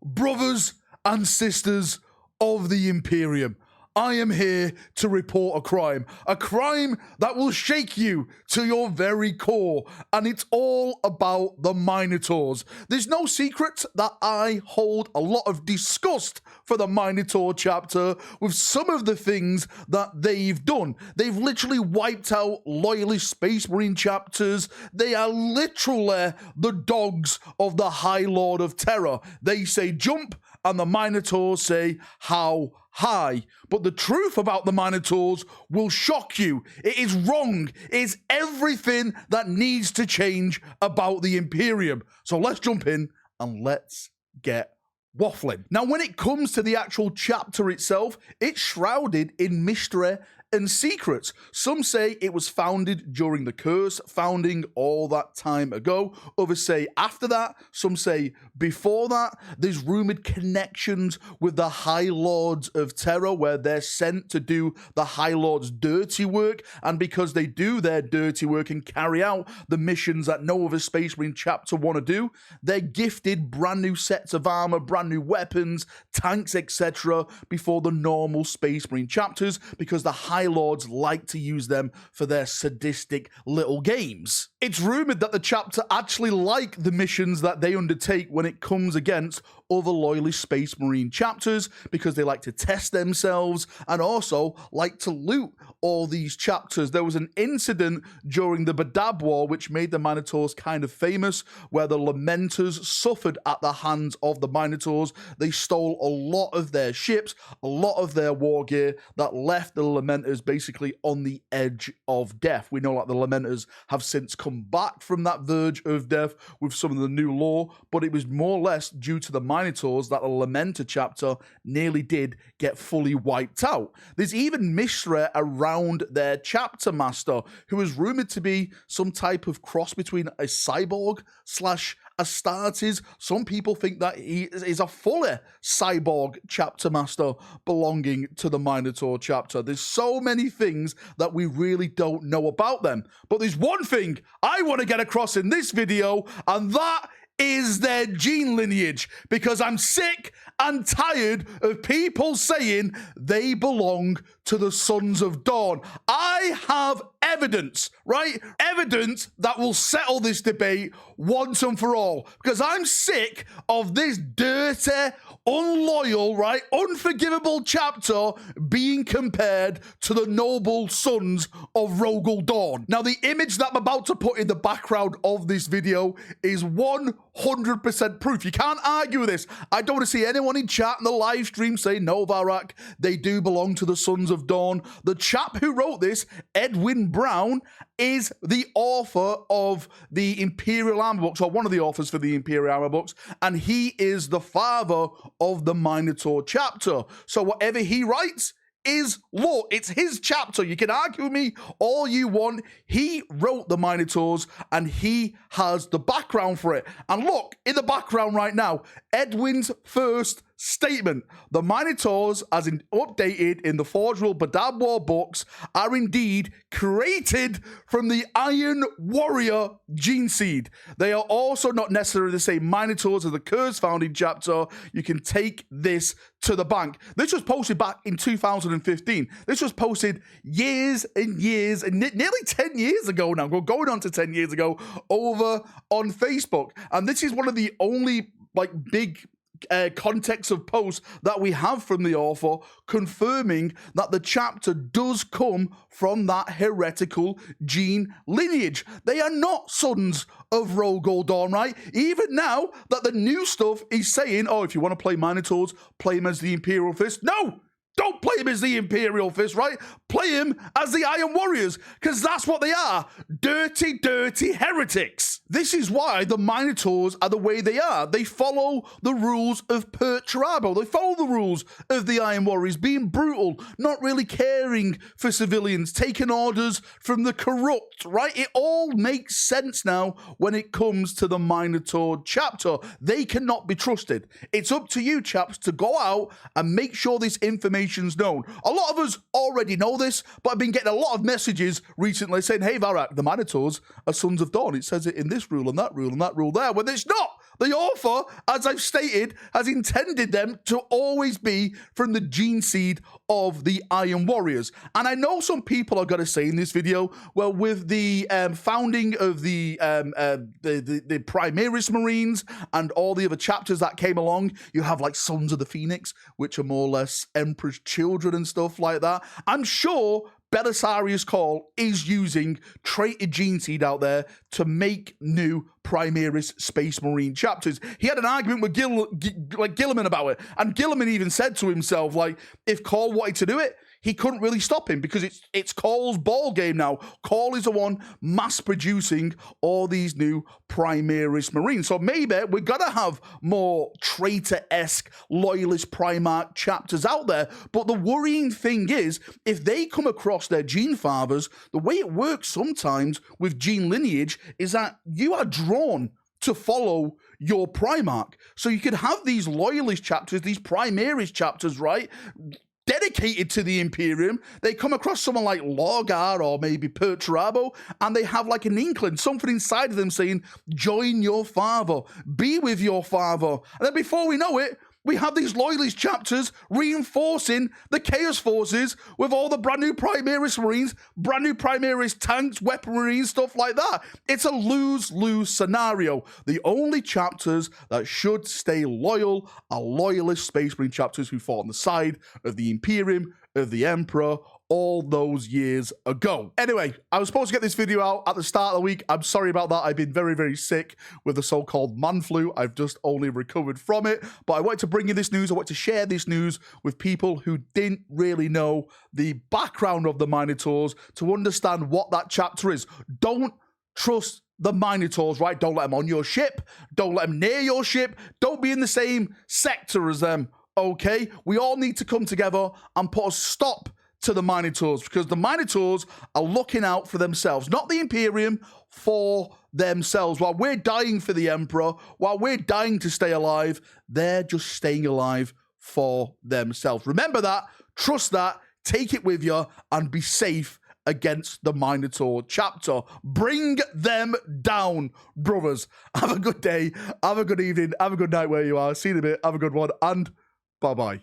brothers and sisters of the Imperium, I am here to report a crime that will shake you to your very core, and it's all about the Minotaurs. There's no secret that I hold a lot of disgust for the Minotaur chapter with some of the things that they've done. They've literally wiped out Loyalist Space Marine chapters. They are literally the dogs of the High Lord of Terra. They say jump, and the Minotaurs say how high. But the truth about the Minotaurs will shock you. It is wrong. It is everything that needs to change about the Imperium. So let's jump in and let's get waffling. Now, when it comes to the actual chapter itself, it's shrouded in mystery and secrets. Some say it was founded during the curse, founding all that time ago. Others say after that. Some say before that. There's rumored connections with the High Lords of Terra, where they're sent to do the High Lords' dirty work, and because they do their dirty work and carry out the missions that no other Space Marine chapter want to do, they're gifted brand new sets of armor, brand new weapons, tanks, etc. before the normal Space Marine chapters, because the High Lords like to use them for their sadistic little games. It's rumored that the chapter actually like the missions that they undertake when it comes against other Loyalist Space Marine chapters, because they like to test themselves and also like to loot all these chapters. There was an incident during the Badab War which made the Minotaurs kind of famous, where the Lamenters suffered at the hands of the Minotaurs. They stole a lot of their ships, a lot of their war gear, that left the Lamenters basically on the edge of death. We know that the Lamenters have since come back from that verge of death with some of the new lore, but it was more or less due to the Minotaurs that the Lamenter chapter nearly did get fully wiped out. There's even mystery around their chapter master, who is rumored to be some type of cross between a cyborg slash Astartes. Some people think that he is a fully cyborg chapter master belonging to the Minotaur chapter. There's so many things that we really don't know about them. But there's one thing I want to get across in this video, and that is their gene lineage, because I'm sick and tired of people saying they belong to the Sons of Dorn. I have evidence, right? Evidence that will settle this debate once and for all, because I'm sick of this dirty, unloyal, right, unforgivable chapter being compared to the noble sons of Rogel Dorn. Now, the image that I'm about to put in the background of this video is 100% proof. You can't argue with this. I don't want to see anyone in chat in the live stream say, no, Valrak, they do belong to the Sons of Dorn. The chap who wrote this, Edwin Brown, is the author of the Imperial Armor books, or one of the authors for the Imperial Armor books, and he is the father of the Minotaur chapter. So whatever he writes is law. It's his chapter. You can argue with me all you want. He wrote the Minotaurs, and he has the background for it. And look, in the background right now, Edwin's first statement: the Minotaurs, as updated in the Forge World Badab War books, are indeed created from the Iron Warrior Geneseed. They are also not necessarily the same Minotaurs as the Curse founding chapter. You can take this to the bank. This was posted back in 2015. This was posted years and years, and nearly 10 years ago now, going on to 10 years ago, over on Facebook. And this is one of the only big context of posts that we have from the author, confirming that the chapter does come from that heretical gene lineage. They are not sons of Rogel Dorn, right? Even now that the new stuff is saying, oh, if you want to play Minotaurs, play them as the Imperial Fists. No! Don't play him as the Imperial Fist, right? Play him as the Iron Warriors, because that's what they are. Dirty, dirty heretics. This is why the Minotaurs are the way they are. They follow the rules of Perturabo. They follow the rules of the Iron Warriors, being brutal, not really caring for civilians, taking orders from the corrupt, right? It all makes sense now when it comes to the Minotaur chapter. They cannot be trusted. It's up to you, chaps, to go out and make sure this information known. A lot of us already know this, but I've been getting a lot of messages recently saying, hey, Valrak, the Minotaurs are Sons of Dorn. It says it in this rule and that rule and that rule there, when it's not. The author, as I've stated, has intended them to always be from the Geneseed of the Iron Warriors. And I know some people are going to say in this video, well, with the founding of the Primaris Marines and all the other chapters that came along, you have like Sons of the Phoenix, which are more or less Emperor's children and stuff like that. I'm sure Belisarius Cawl is using traded Geneseed out there to make new Primaris Space Marine chapters. He had an argument with Gilliman about it, and Gilliman even said to himself, like, if Cawl wanted to do it, he couldn't really stop him because it's Call's ball game now. Cawl is the one mass producing all these new Primaris Marines. So maybe we're going to have more traitor-esque loyalist Primarch chapters out there. But the worrying thing is, if they come across their gene fathers, the way it works sometimes with gene lineage is that you are drawn to follow your Primarch. So you could have these loyalist chapters, these Primaris chapters, right? Dedicated to the Imperium. They come across someone like Lorgar or maybe Perturabo, and they have like an inkling, something inside of them saying, join your father, be with your father. And then before we know it, we have these loyalist chapters reinforcing the Chaos Forces with all the brand new Primaris Marines, brand new Primaris tanks, weaponry, stuff like that. It's a lose-lose scenario. The only chapters that should stay loyal are loyalist Space Marine chapters who fought on the side of the Imperium, of the Emperor, all those years ago. Anyway, I was supposed to get this video out at the start of the week. I'm sorry about that. I've been very, very sick with the so-called man flu. I've just only recovered from it. But I wanted to bring you this news. I wanted to share this news with people who didn't really know the background of the Minotaurs to understand what that chapter is. Don't trust the Minotaurs, right? Don't let them on your ship. Don't let them near your ship. Don't be in the same sector as them, okay? We all need to come together and put a stop to the Minotaurs, because the Minotaurs are looking out for themselves, not the Imperium, for themselves. While we're dying for the Emperor, while we're dying to stay alive, they're just staying alive for themselves. Remember that, trust that, take it with you, and be safe against the Minotaur chapter. Bring them down, brothers. Have a good day, have a good evening, have a good night where you are. See you in a bit, have a good one, and bye-bye.